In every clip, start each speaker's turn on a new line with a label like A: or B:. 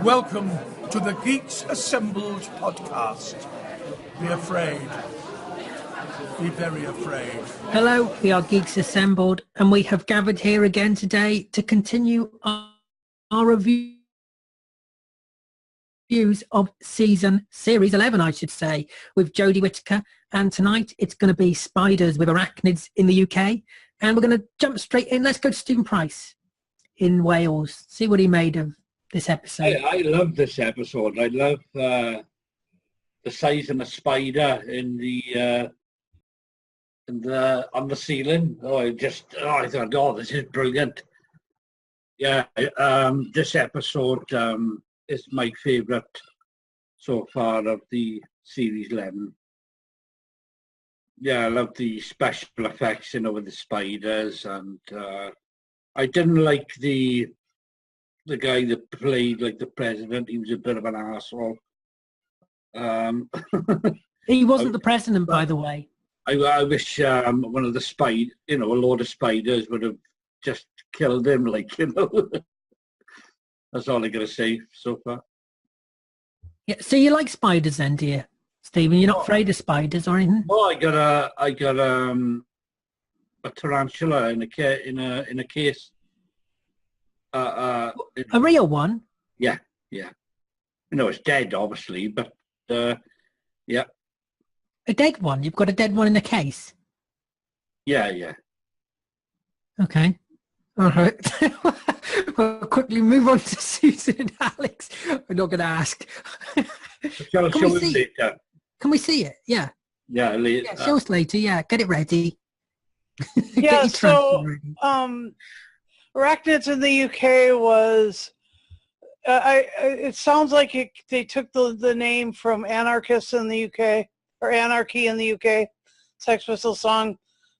A: Welcome to the Geeks Assembled podcast. Be afraid. Be very afraid.
B: Hello, we are Geeks Assembled, and we have gathered here again today to continue our reviews of Series 11, I should say, with Jodie Whittaker. And tonight it's going to be Spiders with Arachnids in the UK. And we're going to jump straight in. Let's go to Stephen Price in Wales, see what he made of this episode.
C: I love this episode. I love the size of the spider on the ceiling. I thought, oh, this is brilliant. Yeah, this episode is my favourite so far of the Series 11. Yeah, I love the special effects, with the spiders, and I didn't like the guy that played like the president. He was a bit of an asshole.
B: He wasn't the president, by the way.
C: I wish one of the a load of spiders would have just killed him, That's all I gotta say so far.
B: Yeah, so you like spiders then, do you, Stephen? You're not afraid of spiders or anything?
C: Oh, I got a tarantula in a case.
B: A real one?
C: Yeah. It's dead, obviously, but yeah.
B: A dead one? You've got a dead one in a case?
C: Yeah.
B: Okay. All right. We'll quickly move on to Susan and Alex. We're not going to ask.
C: Shall I show it later?
B: Can we see it? Yeah.
C: Yeah, later.
B: Yeah, show us later. Yeah, get it ready.
D: Yeah, so Arachnids in the UK was... it sounds like they took the name from Anarchists in the UK, or Anarchy in the UK, Sex Pistols song,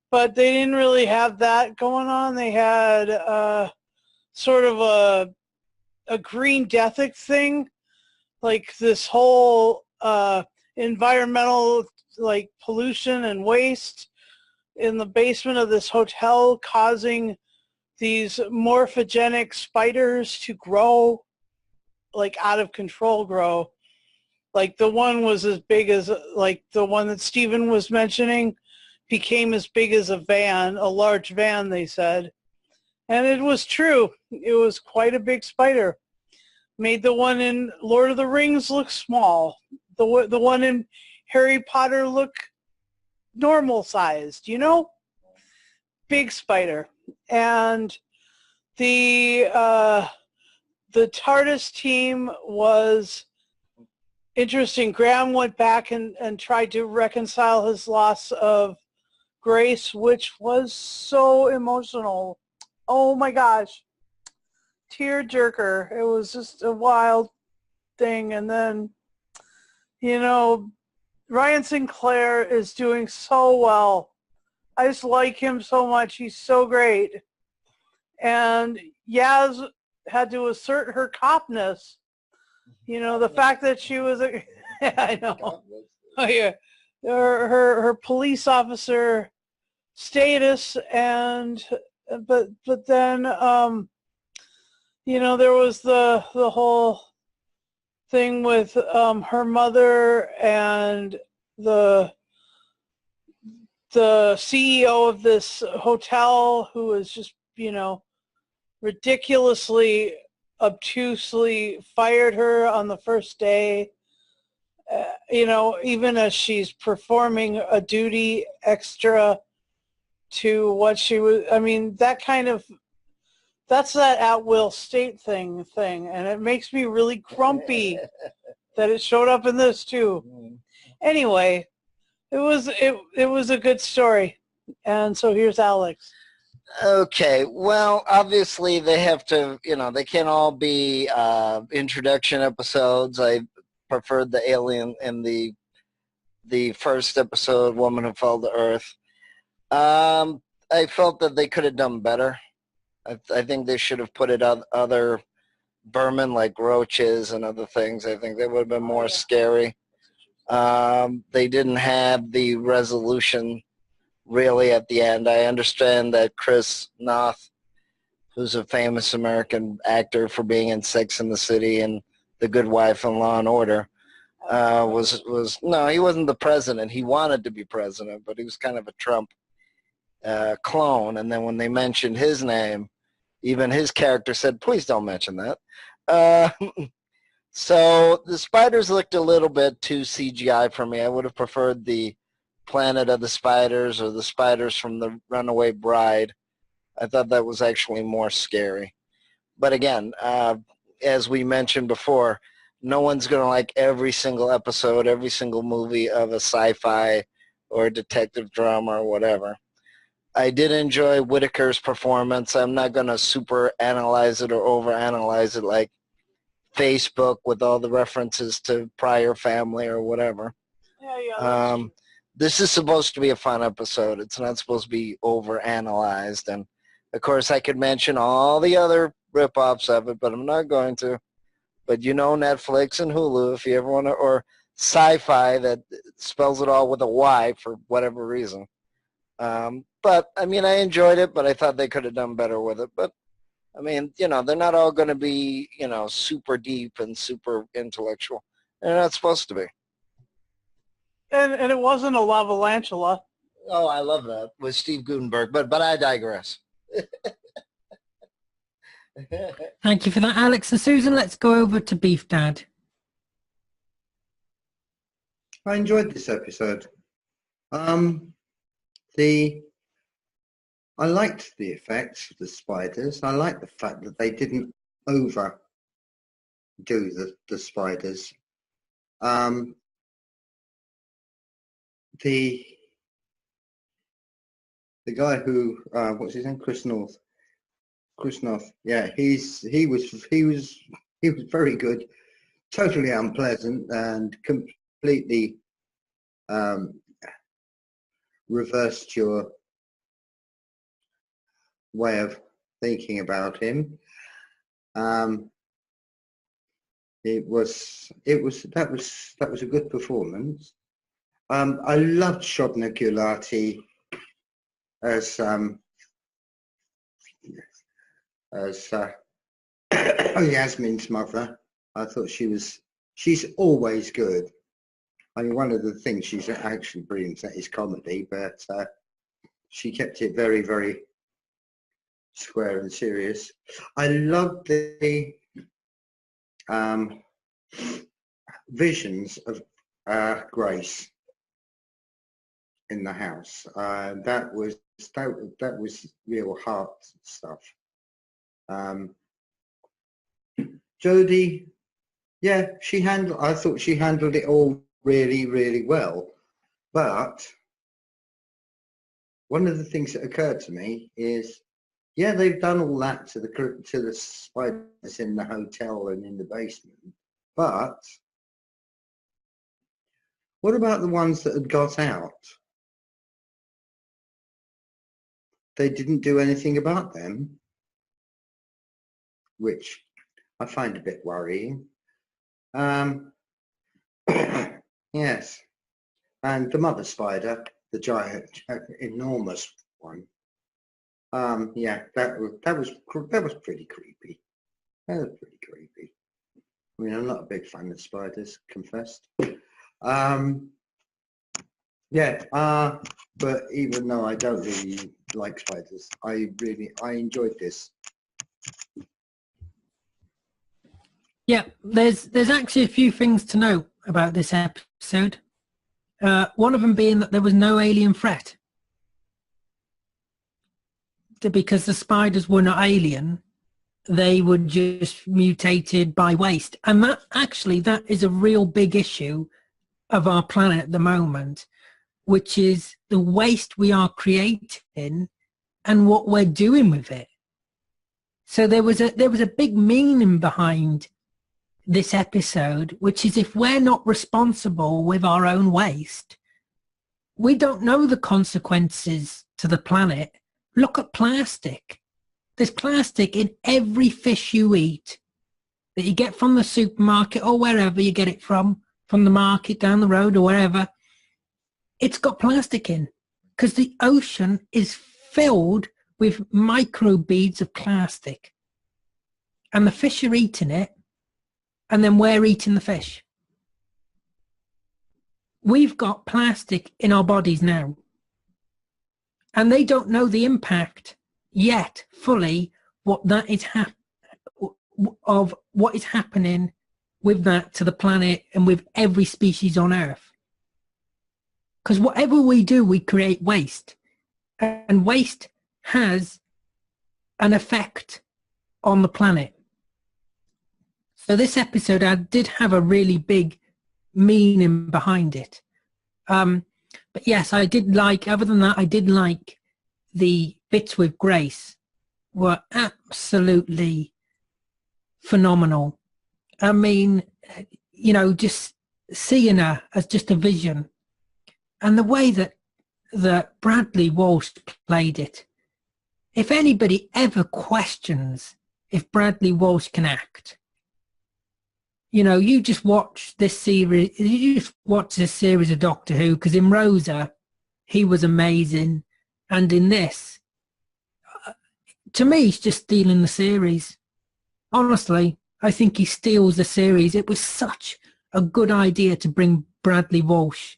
D: but they didn't really have that going on. They had sort of a Green Deathic thing, like this whole environmental pollution and waste in the basement of this hotel, causing these morphogenic spiders to grow, out of control grow. The one was as big as, the one that Stephen was mentioning, became as big as a large van, they said. And it was true. It was quite a big spider. Made the one in Lord of the Rings look small. The one in Harry Potter look normal sized, Big spider. And the TARDIS team was interesting. Graham went back and tried to reconcile his loss of Grace, which was so emotional. Oh my gosh. Tear jerker. It was just a wild thing. And then, Ryan Sinclair is doing so well. I just like him so much. He's so great. And Yaz had to assert her copness. The fact that she was yeah, I know. Oh yeah. Her police officer status, but then there was the whole thing with her mother and the CEO of this hotel, who was just ridiculously obtusely fired her on the first day, even as she's performing a duty extra to what she was. That's that at-will state thing, and it makes me really grumpy that it showed up in this too. Anyway, it was a good story, and so here's Alex.
E: Okay, well, obviously they have to, they can't all be introduction episodes. I preferred the alien in the first episode, Woman Who Fell to Earth. I felt that they could have done better. I think they should have put it on other vermin like roaches and other things. I think they would have been more scary. They didn't have the resolution really at the end. I understand that Chris Noth, who's a famous American actor for being in Sex and the City and the good wife in Law and Order. Was no, he wasn't the president. He wanted to be president, but he was kind of a Trump clone. And then when they mentioned his name, even his character said, "Please don't mention that." So the spiders looked a little bit too CGI for me. I would have preferred the Planet of the Spiders or the spiders from the Runaway Bride. I thought that was actually more scary. But again, as we mentioned before, no one's going to like every single episode, every single movie of a sci-fi or detective drama or whatever. I did enjoy Whittaker's performance. I'm not going to super analyze it or over analyze it like Facebook with all the references to prior family or whatever.
D: Yeah.
E: This is supposed to be a fun episode. It's not supposed to be over analyzed. And of course I could mention all the other rip-offs of it, but I'm not going to. But you know, Netflix and Hulu, if you ever want to, or Sci-Fi, that spells it all with a Y for whatever reason. But I mean, I enjoyed it, but I thought they could have done better with it. But I mean, you know, they're not all going to be, you know, super deep and super intellectual. They're not supposed to be.
D: And it wasn't a lavalantula.
E: Oh, I love that with Steve Gutenberg, but I digress.
B: Thank you for that, Alex. And Susan, let's go over to Beef Dad.
F: I enjoyed this episode. I liked the effects of the spiders. I liked the fact that they didn't overdo the spiders. The guy who what's his name? Chris North. Yeah, he was very good. Totally unpleasant and completely reversed your way of thinking about him. That was a good performance. I loved Shobna Gulati as Yasmin's mother. I thought she's always good. I mean, one of the things she's actually brilliant at is comedy, but she kept it very, very square and serious. I loved the visions of Grace in the house. That was real heart stuff. Jodie, yeah, I thought she handled it all really, really well. But one of the things that occurred to me is, yeah, they've done all that to the spiders in the hotel and in the basement, but what about the ones that had got out? They didn't do anything about them, which I find a bit worrying. Yes, and the mother spider, the giant, enormous one. Yeah, that was pretty creepy. That was pretty creepy. I mean, I'm not a big fan of spiders, confessed. Yeah, but even though I don't really like spiders, I enjoyed this.
B: Yeah, there's actually a few things to know about this episode. One of them being that there was no alien threat. Because the spiders were not alien, they were just mutated by waste. And that is a real big issue of our planet at the moment, which is the waste we are creating and what we're doing with it. So there was a big meaning behind this episode, which is if we're not responsible with our own waste, we don't know the consequences to the planet. Look at plastic. There's plastic in every fish you eat that you get from the supermarket or wherever you get it from the market down the road or wherever. It's got plastic in because the ocean is filled with micro beads of plastic. And the fish are eating it and then we're eating the fish. We've got plastic in our bodies now, and they don't know the impact yet fully what that is of what is happening with that to the planet and with every species on Earth. Because whatever we do, we create waste, and waste has an effect on the planet. So this episode, I did have a really big meaning behind it. But yes, I did like, other than that, I did like the bits with Grace were absolutely phenomenal. I mean, you know, just seeing her as just a vision, and the way that Bradley Walsh played it. If anybody ever questions if Bradley Walsh can act, you know, you just watch this series. You just watch this series of Doctor Who, because in Rosa, he was amazing, and in this, to me, he's just stealing the series. Honestly, I think he steals the series. It was such a good idea to bring Bradley Walsh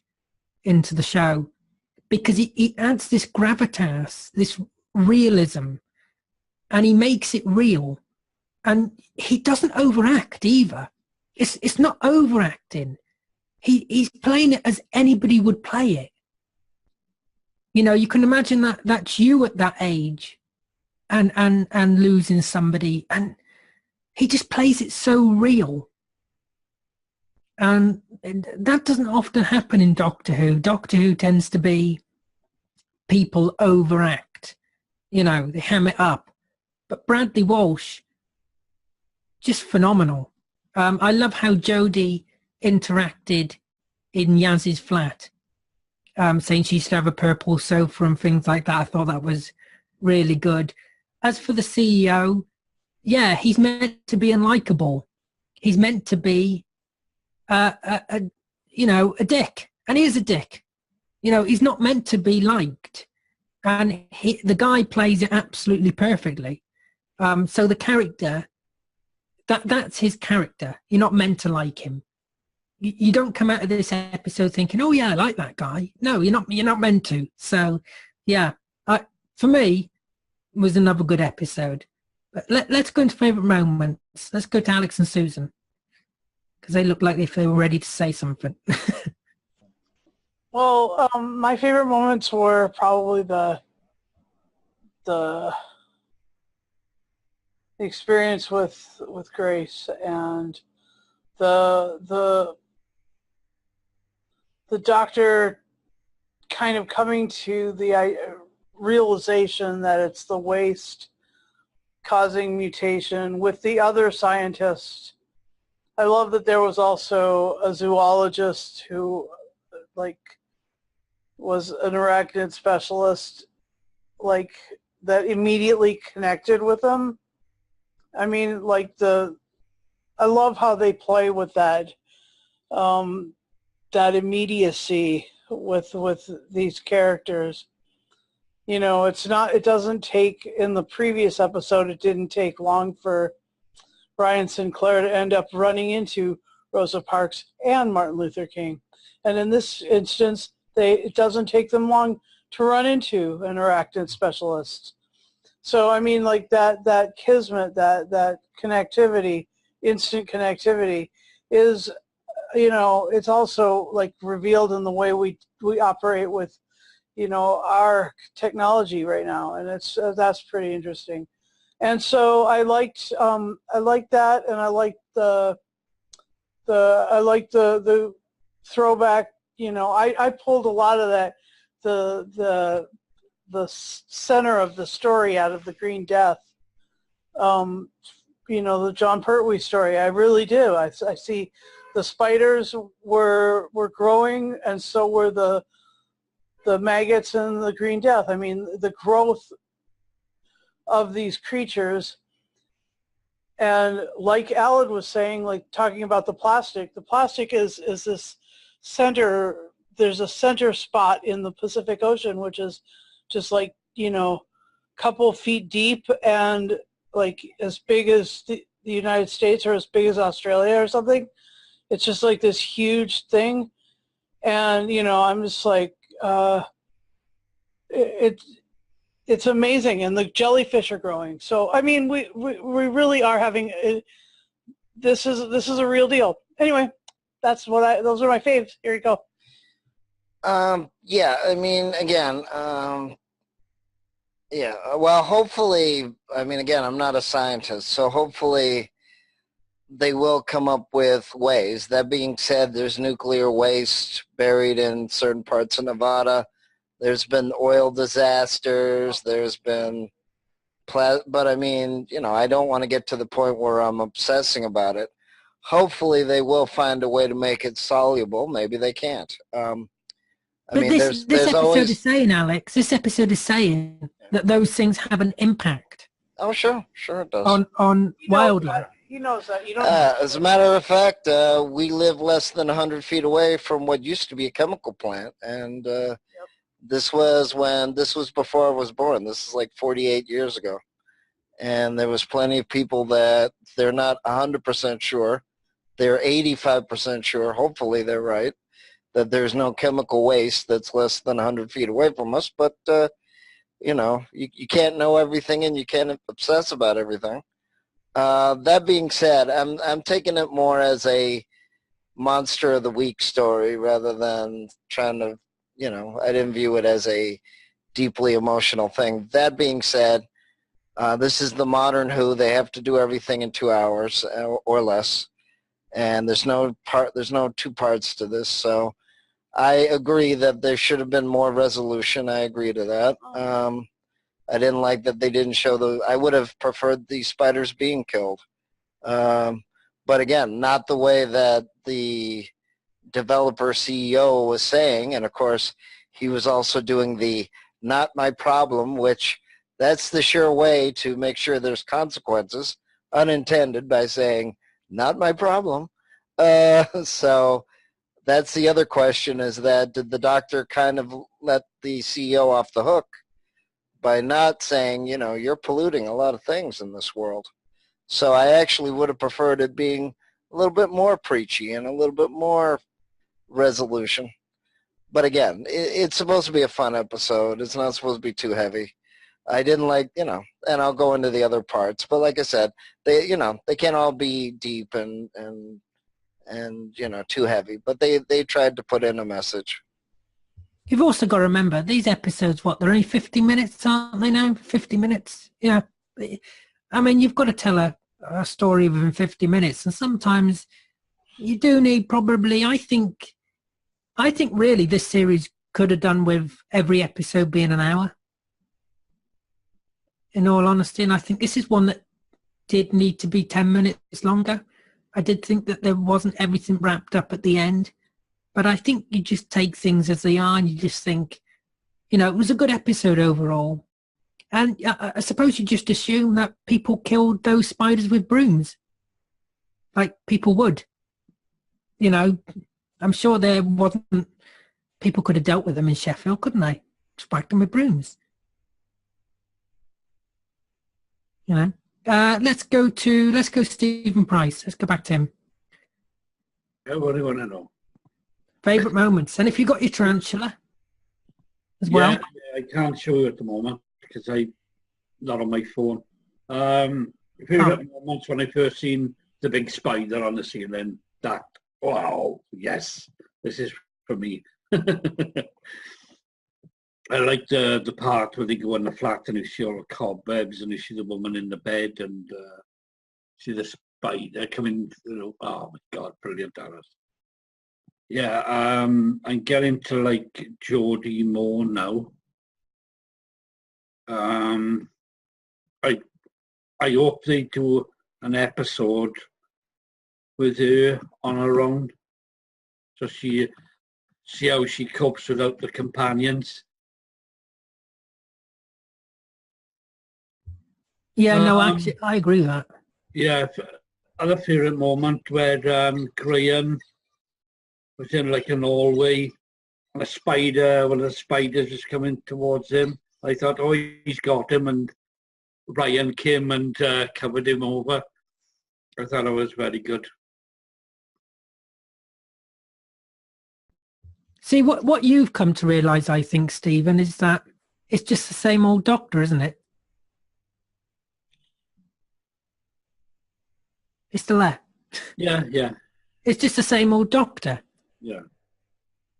B: into the show, because he adds this gravitas, this realism, and he makes it real, and he doesn't overact either. It's not overacting. He's playing it as anybody would play it. You know, you can imagine that's you at that age, and losing somebody, and he just plays it so real. And that doesn't often happen in Doctor Who. Doctor Who tends to be people overact. You know, they ham it up. But Bradley Walsh, just phenomenal. I love how Jodie interacted in Yaz's flat, saying she used to have a purple sofa and things like that. I thought that was really good. As for the CEO, yeah, he's meant to be unlikable. He's meant to be, a dick. And he is a dick. You know, he's not meant to be liked. And the guy plays it absolutely perfectly. So the character, that's his character. You're not meant to like him. You don't come out of this episode thinking, oh yeah, I like that guy. No, you're not meant to. So yeah, for me, it was another good episode. But let's go into favourite moments. Let's go to Alex and Susan, because they look like if they were ready to say something.
D: Well, my favorite moments were probably the experience with Grace, and the doctor kind of coming to the realization that it's the waste causing mutation with the other scientists. I love that there was also a zoologist who was an arachnid specialist, that immediately connected with them. I mean, I love how they play with that immediacy with these characters. You know, it doesn't take, in the previous episode, it didn't take long for Ryan Sinclair to end up running into Rosa Parks and Martin Luther King. And in this instance, it doesn't take them long to run into an arachnid specialist. So, I mean, that kismet, that connectivity, instant connectivity is, it's also revealed in the way we operate with, our technology right now. And that's pretty interesting. And so I liked that, and I liked the throwback. I pulled a lot of that, the center of the story out of the Green Death. The John Pertwee story. I really do. I see the spiders were growing, and so were the maggots in the Green Death. I mean, the growth of these creatures, and like Alan was saying, talking about the plastic is this center. There's a center spot in the Pacific Ocean, which is just couple feet deep and as big as the United States or as big as Australia or something. It's just like this huge thing. And, you know, I'm just like, it's amazing. And the jellyfish are growing. So, I mean, we really are having, this is a real deal. Anyway, those are my faves. Here you go.
E: Yeah, I mean, again, yeah, well, hopefully, I mean, again, I'm not a scientist, so hopefully they will come up with ways. That being said, there's nuclear waste buried in certain parts of Nevada. There's been oil disasters. There's been, but I mean, you know, I don't want to get to the point where I'm obsessing about it. Hopefully they will find a way to make it soluble. Maybe they can't.
B: But
E: mean,
B: this episode
E: always
B: is saying, Alex, this episode is saying that those things have an impact.
E: Oh, sure it does.
B: On wildlife.
D: He knows that. You don't.
E: As a matter of fact, we live less than 100 feet away from what used to be a chemical plant, and this was before I was born. This is like 48 years ago, and there was plenty of people that they're not 100% sure. They're 85% sure. Hopefully, they're right that there's no chemical waste that's less than 100 feet away from us. But you know, you can't know everything, and you can't obsess about everything. That being said, I'm taking it more as a monster of the week story rather than trying to, you know, I didn't view it as a deeply emotional thing. That being said, this is the modern Who. They have to do everything in 2 hours or less, and there's no two parts to this. So I agree that there should have been more resolution. I agree to that. I didn't like that they didn't show I would have preferred the spiders being killed. But again, not the way that the developer CEO was saying. And of course, he was also doing the not my problem, which that's the sure way to make sure there's consequences, unintended, by saying not my problem. So that's the other question, is that did the doctor kind of let the CEO off the hook by not saying, you know, you're polluting a lot of things in this world? So I actually would have preferred it being a little bit more preachy and a little bit more resolution. But again, it's supposed to be a fun episode. It's not supposed to be too heavy. I didn't like, you know, and I'll go into the other parts. But like I said, they can't all be deep and you know, too heavy. But they tried to put in a message.
B: You've also got to remember, these episodes, they're only 50 minutes, aren't they now? 50 minutes? Yeah. I mean, you've got to tell a story within 50 minutes. And sometimes you do need probably, I think really this series could have done with every episode being an hour, in all honesty. And I think this is one that did need to be 10 minutes longer. I did think that there wasn't everything wrapped up at the end. But I think you just take things as they are, and you just think, you know, it was a good episode overall. And I suppose you just assume that people killed those spiders with brooms, like people would. You know, I'm sure there wasn't, people could have dealt with them in Sheffield, couldn't they? Just whacked them with brooms. You know, let's go Stephen Price. Let's go back to him.
C: What do you want to know?
B: Favourite moments, and if you got your tarantula as well.
C: Yeah, I can't show you at the moment because I'm not on my phone. Favourite moments when I first seen the big spider on the ceiling. That, wow, yes, this is for me. I like the part where they go in the flat and you see all the cobwebs and you see the woman in the bed and see the spider coming through. Oh my God, brilliant, that is. Yeah, I'm getting to like Jodie more now. I hope they do an episode with her on her own, so see how she copes without the companions.
B: Yeah, no, actually, I agree with that.
C: Yeah, other favourite moment where Graham was in like an hallway and one of the spiders was coming towards him. I thought, oh, he's got him, and Ryan came and covered him over. I thought it was very good.
B: See, what you've come to realise, I think, Stephen, is that it's just the same old Doctor, isn't it? It's still there.
C: Yeah, yeah,
B: It's just the same old Doctor.
C: yeah.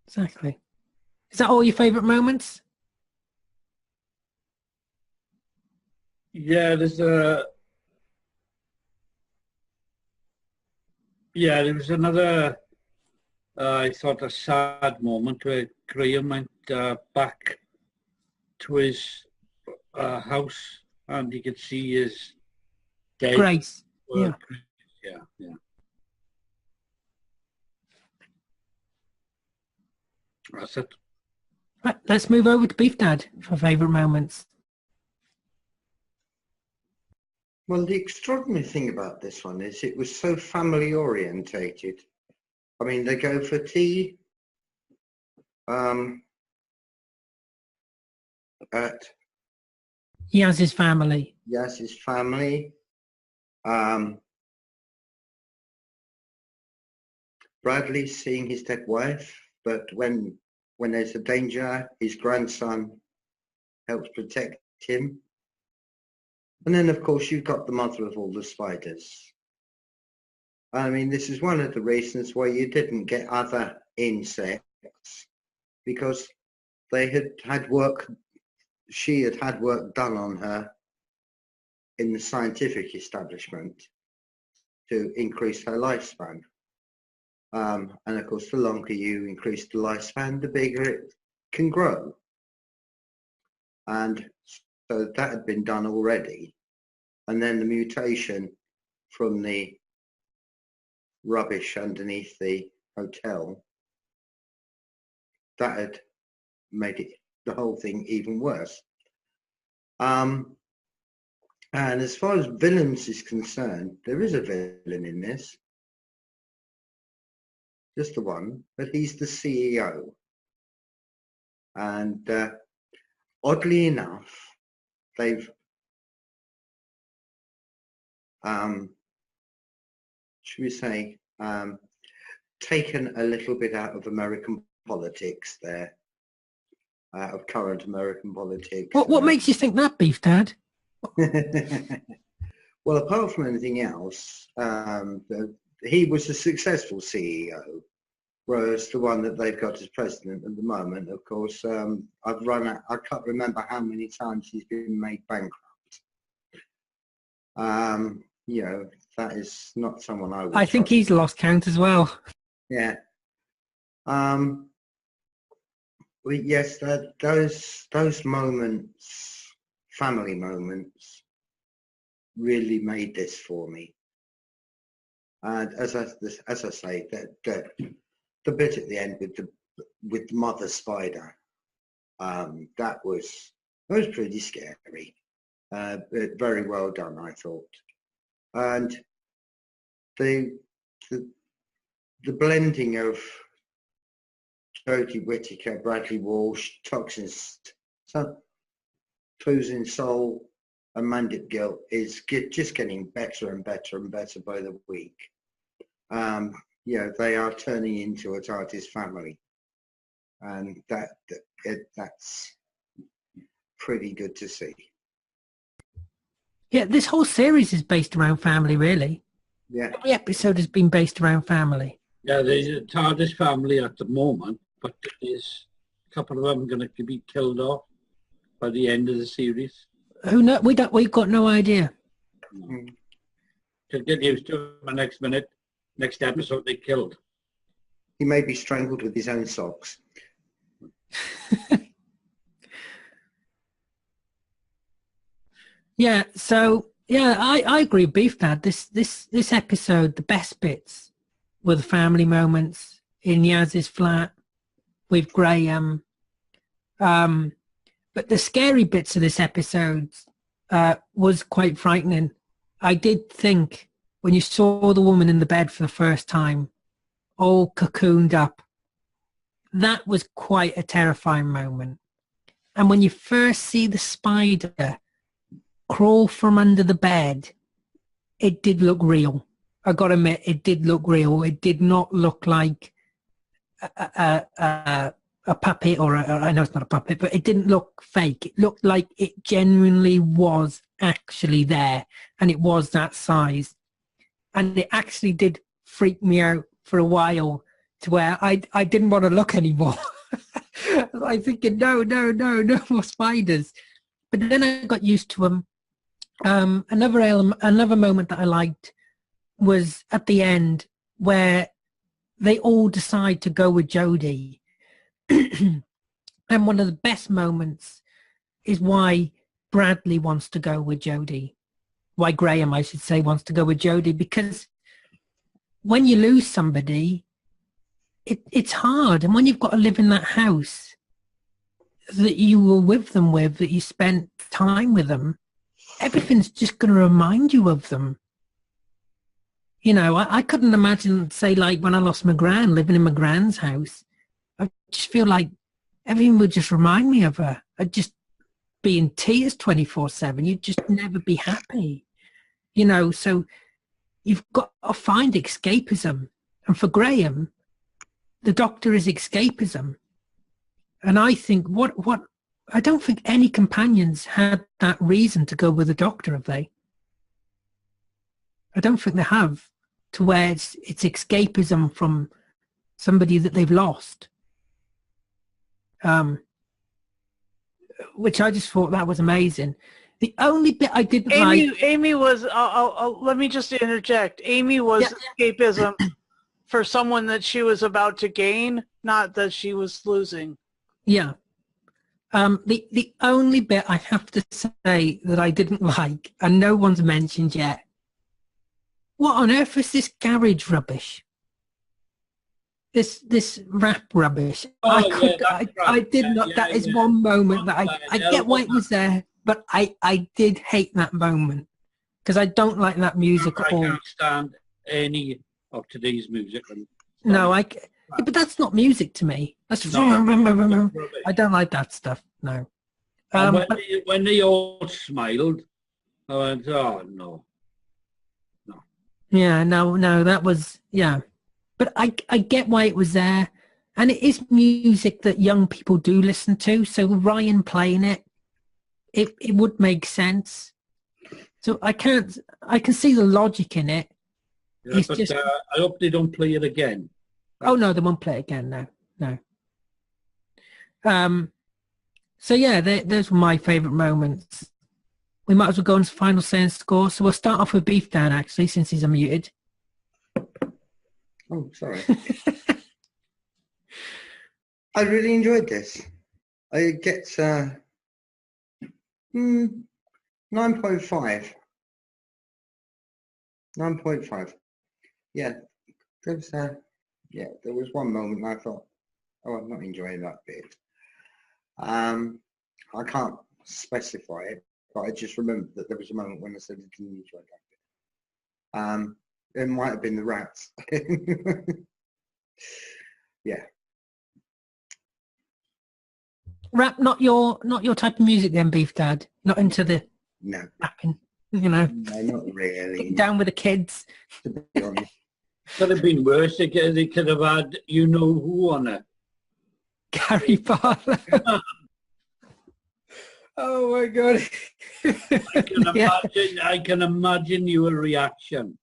B: Exactly. Is that all your favourite moments?
C: Yeah, there was another, I thought, a sad moment where Graham went back to his house and he could see his dead
B: Grace. Yeah.
C: work. Yeah, yeah. That's it.
B: Right, let's move over to Beef Dad for favourite moments.
F: Well, the extraordinary thing about this one is it was so family orientated. I mean, they go for tea at
B: He has his family.
F: Yaz's family. Bradley seeing his dead wife, but when there's a danger, his grandson helps protect him. And then, of course, you've got the mother of all the spiders. I mean, this is one of the reasons why you didn't get other insects, because they had work, she had had work done on her in the scientific establishment to increase her lifespan. And of course, the longer you increase the lifespan, the bigger it can grow. And so that had been done already. And then the mutation from the rubbish underneath the hotel, that had made it, the whole thing, even worse. And as far as villains is concerned, there is a villain in this. Just the one, but he's the CEO. And oddly enough, they've should we say taken a little bit out of American politics there, out of current American politics.
B: What makes you think that, Beef Dad?
F: Well, apart from anything else, he was a successful CEO, whereas the one that they've got as president at the moment, of course, I've run out, I can't remember how many times he's been made bankrupt. You know, that is not someone I would
B: I think
F: trust.
B: he's lost count as well.
F: Yeah. Well, yes, those moments, family moments, really made this for me. And as I say, the bit at the end with the mother spider, that was pretty scary. But very well done, I thought. And the blending of Jodie Whittaker, Bradley Walsh, Toxins, Clues in Soul, and Mandip Gill is just getting better and better and better by the week. You know, they are turning into a TARDIS family, and that's pretty good to see.
B: Yeah, this whole series is based around family, really.
F: Yeah.
B: Every episode has been based around family.
C: Yeah, there's a TARDIS family at the moment, but there's a couple of them going to be killed off by the end of the series.
B: Who know? We've got no idea.
F: Mm.
C: To get used to it, next episode they killed.
F: He may be strangled with his own socks.
B: Yeah, so yeah, I agree with Beef Dad. This episode, the best bits were the family moments in Yaz's flat with Graham. But the scary bits of this episode was quite frightening. I did think when you saw the woman in the bed for the first time, all cocooned up, that was quite a terrifying moment. And when you first see the spider crawl from under the bed, it did look real. I got to admit, it did look real. It did not look like a puppet, or I know it's not a puppet, but it didn't look fake. It looked like it genuinely was actually there, and it was that size. And it actually did freak me out for a while, to where I didn't want to look anymore. I was thinking, no more spiders. But then I got used to them. Another moment that I liked was at the end, where they all decide to go with Jodie. And one of the best moments is why Bradley wants to go with Jodie. Why Graham, I should say, wants to go with Jodie, because when you lose somebody, it's hard. And when you've got to live in that house that you were with them with, that you spent time with them, everything's just going to remind you of them. You know, I couldn't imagine, say, like when I lost my gran, living in my gran's house. I just feel like everything would just remind me of her. I'd just be in tears 24/7. You'd just never be happy. You know, so you've got to find escapism. And for Graham, the Doctor is escapism. And I think I don't think any companions had that reason to go with the Doctor, have they? I don't think they have, to where it's escapism from somebody that they've lost. Which I just thought that was amazing. The only bit I didn't like...
D: Amy was, let me just interject. Amy was escapism for someone that she was about to gain, not that she was losing.
B: Yeah. The only bit I have to say that I didn't like, and no one's mentioned yet, what on earth is this garage rubbish? This rap rubbish. I did not. That is one moment that I get why it was there, but I did hate that moment, because I don't like that music at all.
C: I can't stand any of today's music.
B: No, but that's not music to me. That's I don't like that stuff. No.
C: When they all smiled, I went, oh no.
B: Yeah, no, that was, yeah. But I get why it was there. And it is music that young people do listen to. So Ryan playing it would make sense. So I can see the logic in it.
C: Yeah, but just, I hope they don't play it again.
B: Oh, no, they won't play it again, no. So yeah, those were my favourite moments. We might as well go on to final say and score. So we'll start off with Beef Dan, actually, since he's unmuted.
F: Oh, sorry. I really enjoyed this. I get 9.5. 9.5. Yeah, there was one moment I thought, oh, I'm not enjoying that bit. I can't specify it, but I just remembered that there was a moment when I said I didn't enjoy that bit. It might have been the rats. Yeah.
B: Rap, not your type of music then, Beef Dad. Not into the rapping, you know.
F: No, not really.
B: Down with the kids.
F: To be honest.
C: Could have been worse. They could have had you know who on it.
B: Gary Barlow. Oh my God.
C: I can imagine your reaction.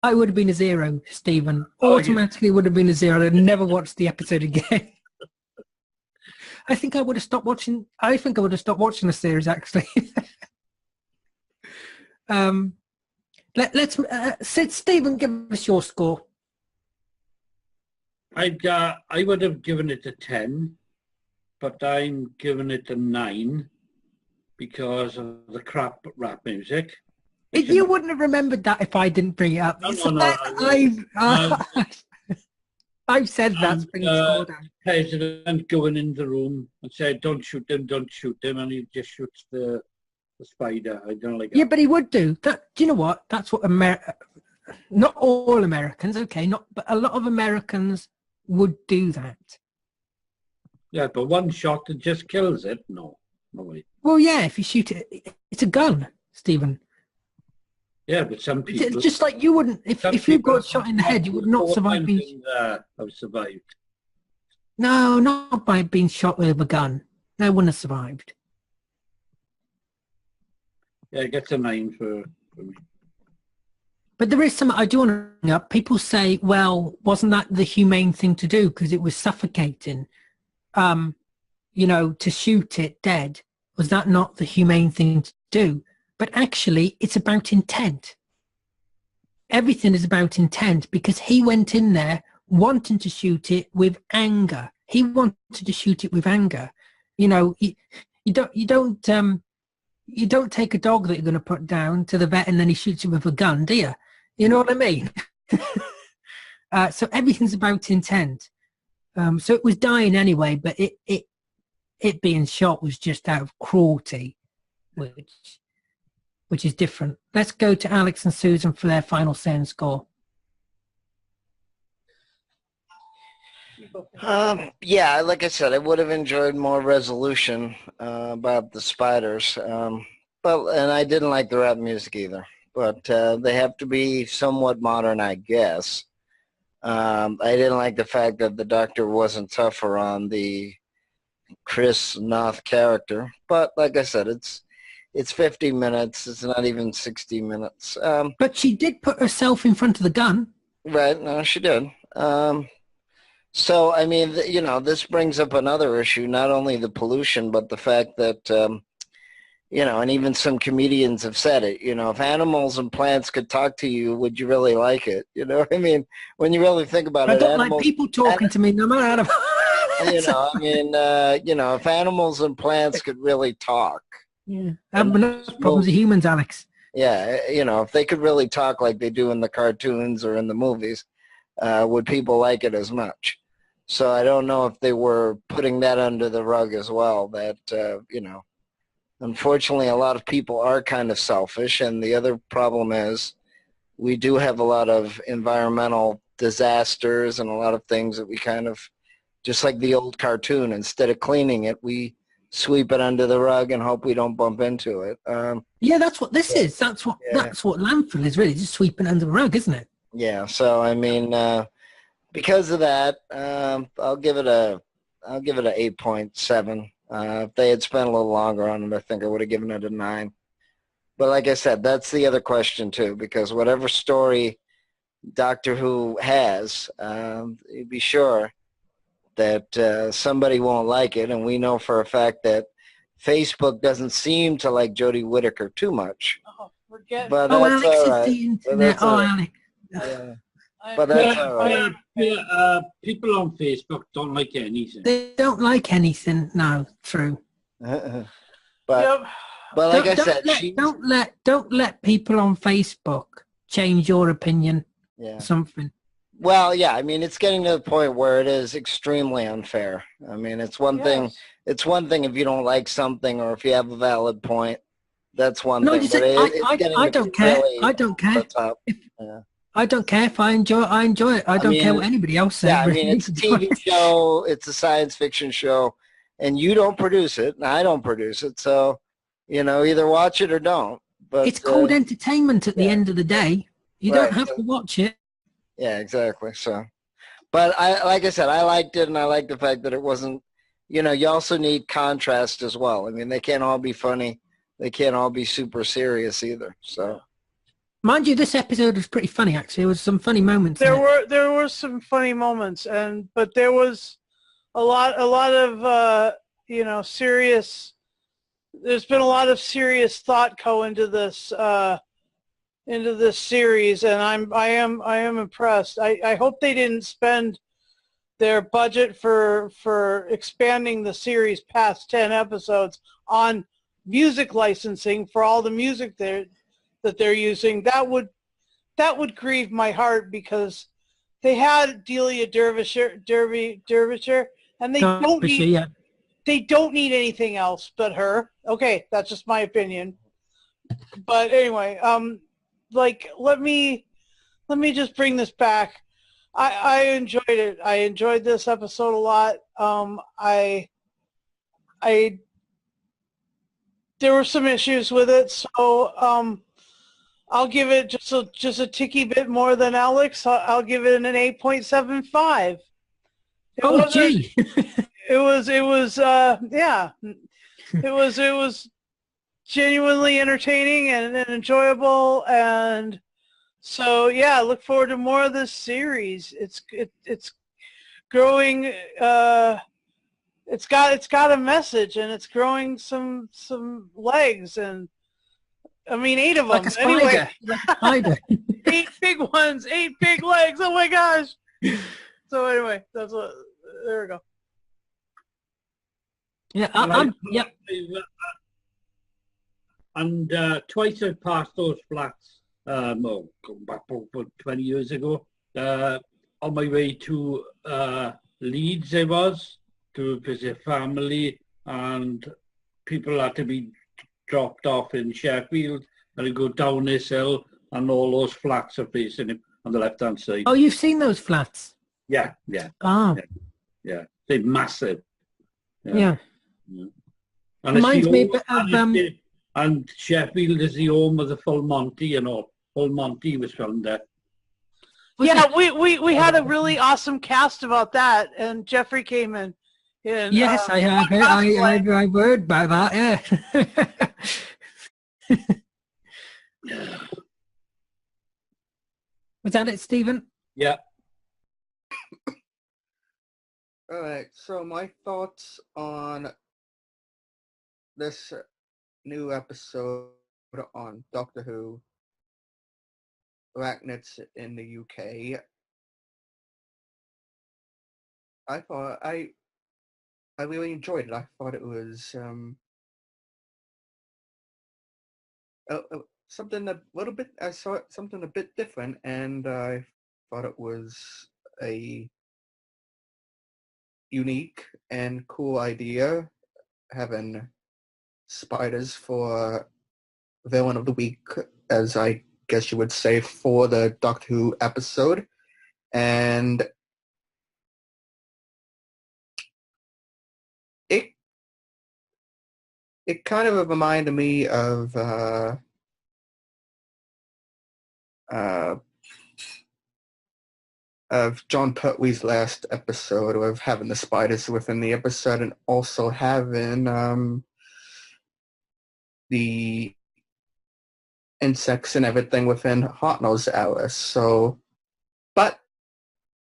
B: I would have been a 0, Stephen. Automatically would have been a 0. I'd never watched the episode again. I think I would have stopped watching. I think I would have stopped watching the series, actually. Let's Stephen, give us your score.
C: I would have given it a 10, but I'm giving it a 9 because of the crap rap music.
B: You wouldn't have remembered that if I didn't bring it up. I've said that.
C: President going in the room and said, don't shoot him, and he just shoots the spider. I don't like that.
B: Yeah, but he would do that. Do you know what? That's what not all Americans, okay, but a lot of Americans would do that.
C: Yeah, but one shot that just kills it. No way.
B: Well, yeah, if you shoot it, it's a gun, Stephen.
C: Yeah, but some people...
B: It's just like you wouldn't, if you got shot in the head, you would not survive being...
C: Have survived.
B: No, not by being shot with a gun. They wouldn't have survived.
C: Yeah, it gets a 9 for me.
B: But there is some, I do want to bring up, people say, well, wasn't that the humane thing to do because it was suffocating? You know, to shoot it dead, was that not the humane thing to do? But actually, it's about intent. Everything is about intent because he went in there wanting to shoot it with anger. He wanted to shoot it with anger. You know, you don't take a dog that you're going to put down to the vet and then he shoots it with a gun, do you? You know what I mean? So everything's about intent. So it was dying anyway, but it being shot was just out of cruelty, which is different. Let's go to Alex and Susan for their final say and score.
E: Yeah, like I said, I would have enjoyed more resolution about the spiders. And I didn't like the rap music either. But they have to be somewhat modern, I guess. I didn't like the fact that the doctor wasn't tougher on the Chris Noth character. But like I said, it's 50 minutes. It's not even 60 minutes.
B: But she did put herself in front of the gun.
E: Right. No, she did. So, I mean, you know, this brings up another issue, not only the pollution, but the fact that, you know, and even some comedians have said it, you know, if animals and plants could talk to you, would you really like it? You know, I mean, when you really think about it.
B: I don't like people talking to me no matter how.
E: You know, I mean, you know, if animals and plants could really talk.
B: Yeah, I have enough problems with humans, Alex.
E: Yeah, you know, if they could really talk like they do in the cartoons or in the movies, would people like it as much? So I don't know if they were putting that under the rug as well, that, you know, unfortunately a lot of people are kind of selfish. And the other problem is we do have a lot of environmental disasters and a lot of things that we kind of, just like the old cartoon, instead of cleaning it, we sweep it under the rug and hope we don't bump into it.
B: Yeah, that's what this is. That's what landfill is really, just sweeping under the rug, isn't it?
E: Yeah. So I mean, because of that, I'll give it a 8.7. If they had spent a little longer on it, I think I would have given it a 9. But like I said, that's the other question too, because whatever story Doctor Who has, you'd be sure that somebody won't like it, and we know for a fact that Facebook doesn't seem to like Jodie Whittaker too much.
D: Oh, forget.
E: But that's
B: Alex
E: all
B: is
E: right.
B: the internet.
E: Alex. But that's all right.
C: People on Facebook don't like anything.
B: They don't like anything. No, true.
E: But
D: Yep.
E: but like I said,
B: don't let people on Facebook change your opinion.
E: yeah.
B: Something.
E: Well, yeah, I mean, it's getting to the point where it is extremely unfair. I mean, it's one thing. It's one thing if you don't like something or if you have a valid point. That's one thing. But
B: I don't care.
E: Really
B: I don't care.
E: Yeah.
B: I don't care if I enjoy it. I don't care what anybody else says.
E: Yeah, I mean, it's a TV show. It's a science fiction show, and you don't produce it, and I don't produce it. So, you know, either watch it or don't. But
B: it's called entertainment at the end of the day. You don't have to watch it.
E: Yeah, exactly. So, but like I said, I liked it, and I like the fact that it wasn't, you know, you also need contrast as well. I mean, they can't all be funny. They can't all be super serious either. So,
B: mind you, this episode was pretty funny. Actually, there was some funny moments.
D: There were some funny moments, but there was a lot of you know, serious. There's been a lot of serious thought go into this series, and I am impressed. I hope they didn't spend their budget for expanding the series past 10 episodes on music licensing for all the music that they're using. That would grieve my heart, because they had Delia Derbyshire, and they don't need anything else but her. Okay, that's just my opinion. But anyway, like, let me just bring this back. I enjoyed it. I enjoyed this episode a lot. There were some issues with it, so I'll give it just a ticky bit more than Alex. I'll give it an 8.75. It
B: Oh,
D: wasn't.
B: gee.
D: It was. Yeah. It was genuinely entertaining and enjoyable, and so yeah, I look forward to more of this series. It's growing. It's got a message, and it's growing some legs, and I mean 8 of them.
B: Like a
D: Anyway,
B: spider. Like a spider.
D: 8 big ones, 8 big legs. Oh my gosh! So anyway, that's what. There we go.
B: Yeah, yeah.
C: And twice I've passed those flats, going back over 20 years ago, on my way to Leeds I was, to visit family, and people had to be dropped off in Sheffield, and I go down this hill, and all those flats are facing him on the left-hand side.
B: Oh, you've seen those flats?
C: Yeah.
B: Ah.
C: Yeah. They're massive.
B: Yeah.
C: And
B: Reminds me a bit of...
C: And Sheffield is the home of the Full Monty, Full Monty was filmed there.
D: Yeah, we had a really awesome cast about that, and Jeffrey came in.
B: Yes, I have. I've heard about that. Yeah. Was that it, Stephen?
C: Yeah.
G: All right. So my thoughts on this new episode on Doctor Who, Arachnids in the UK. I thought I really enjoyed it. I thought it was something a little bit. I saw it something a bit different, and I thought it was a unique and cool idea, having spiders for villain of the week, as I guess you would say, for the Doctor Who episode. And it kind of reminded me of John Pertwee's last episode, of having the spiders within the episode, and also having the insects and everything within Hartnell's Alice. So, but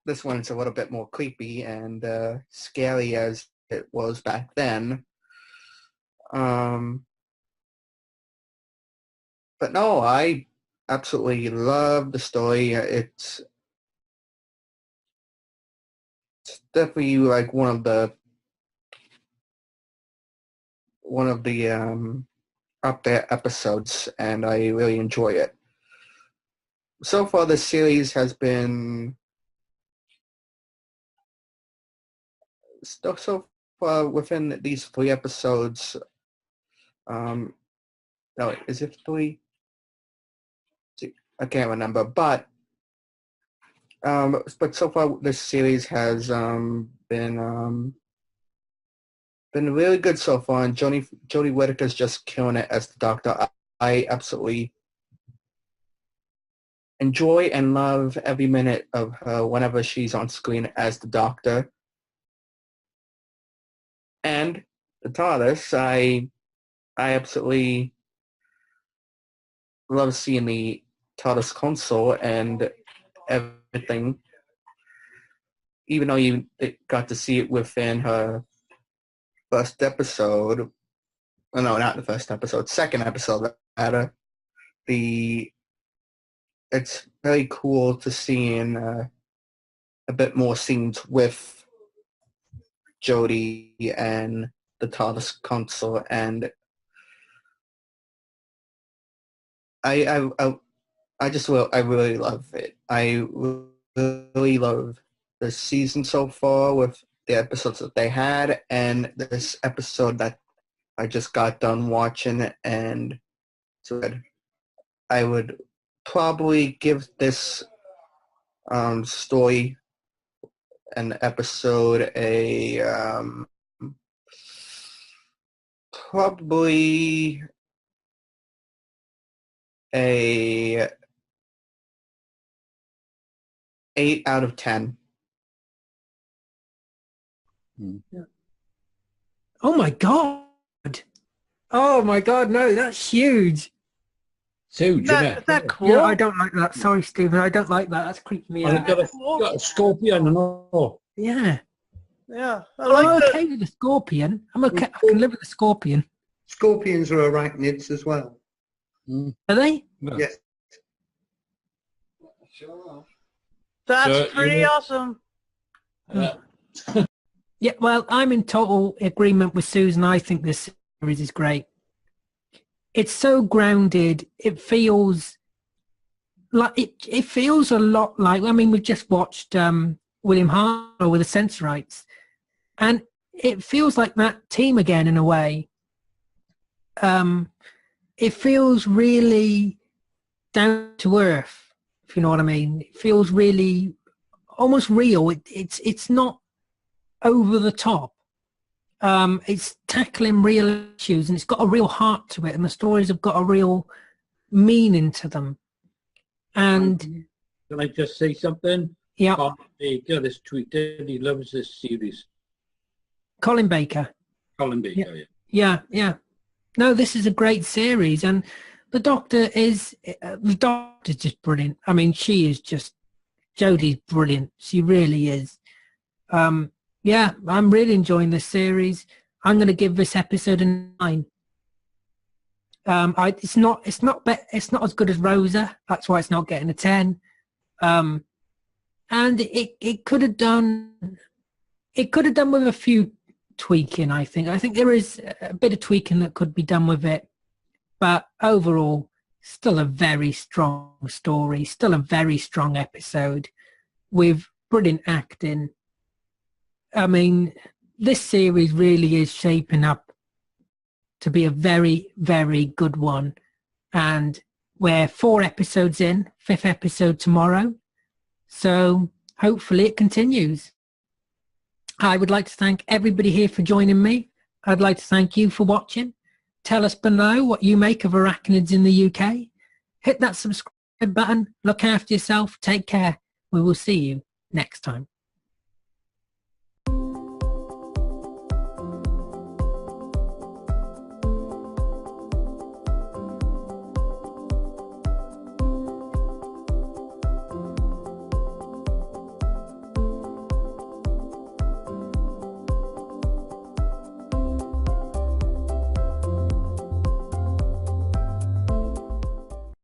G: this one's a little bit more creepy and scary as it was back then. But no, I absolutely love the story. It's definitely like one of the up there episodes, and I really enjoy it. So far, the series has been so far within these 3 episodes. No, is it 3? I can't remember, but so far this series has been really good so far, and Jodie Whittaker's just killing it as the Doctor. I absolutely enjoy and love every minute of her whenever she's on screen as the Doctor. And the TARDIS, I absolutely love seeing the TARDIS console and everything. Even though you got to see it within her first episode, well, no, not the first episode, second episode, rather. It's very cool to see in a bit more scenes with Jodie and the TARDIS console, and I really love it. I really love the season so far with the episodes that they had, and this episode that I just got done watching, and so I would probably give this story and episode probably a 8 out of 10.
B: Oh my god! Oh my god! No, that's huge.
C: It's huge, isn't
D: Is
C: it?
D: that cool?
B: Yeah, I don't like that. Sorry, Stephen. I don't like that. That's creeping me
C: And
B: out.
C: it's got a scorpion and all.
B: Yeah.
D: Yeah, I
B: I'm
D: like the.
B: okay with the scorpion. I'm okay. I can live with the scorpion.
F: Scorpions are arachnids as well.
B: Are they?
C: Yeah.
F: Yes.
D: That's
C: So,
D: pretty
C: you-
D: awesome.
B: Yeah. Well, I'm in total agreement with Susan. I think this series is great. It's so grounded. It feels like it feels a lot like. I mean, we've just watched William Hartnell with the Sensorites, and it feels like that team again in a way. It feels really down to earth, if you know what I mean. It feels really almost real. It's not over the top. It's tackling real issues, and it's got a real heart to it, and the stories have got a real meaning to them. And
C: Can I just say something?
B: yeah,
C: Colin Baker has tweeted he loves this series.
B: Colin Baker.
C: Colin Baker,
B: Yeah. No, this is a great series, and the Doctor's just brilliant. I mean, she is just Jodie's brilliant. She really is. Yeah, I'm really enjoying this series. I'm going to give this episode a 9. It's not as good as Rosa. That's why it's not getting a 10. And it could have done with a few tweaking. I think there is a bit of tweaking that could be done with it, but overall, still a very strong story. Still a very strong episode with brilliant acting. I mean, this series really is shaping up to be a very, very good one. And we're 4 episodes in, 5th episode tomorrow. So hopefully it continues. I would like to thank everybody here for joining me. I'd like to thank you for watching. Tell us below what you make of Arachnids in the UK. Hit that subscribe button. Look after yourself. Take care. We will see you next time.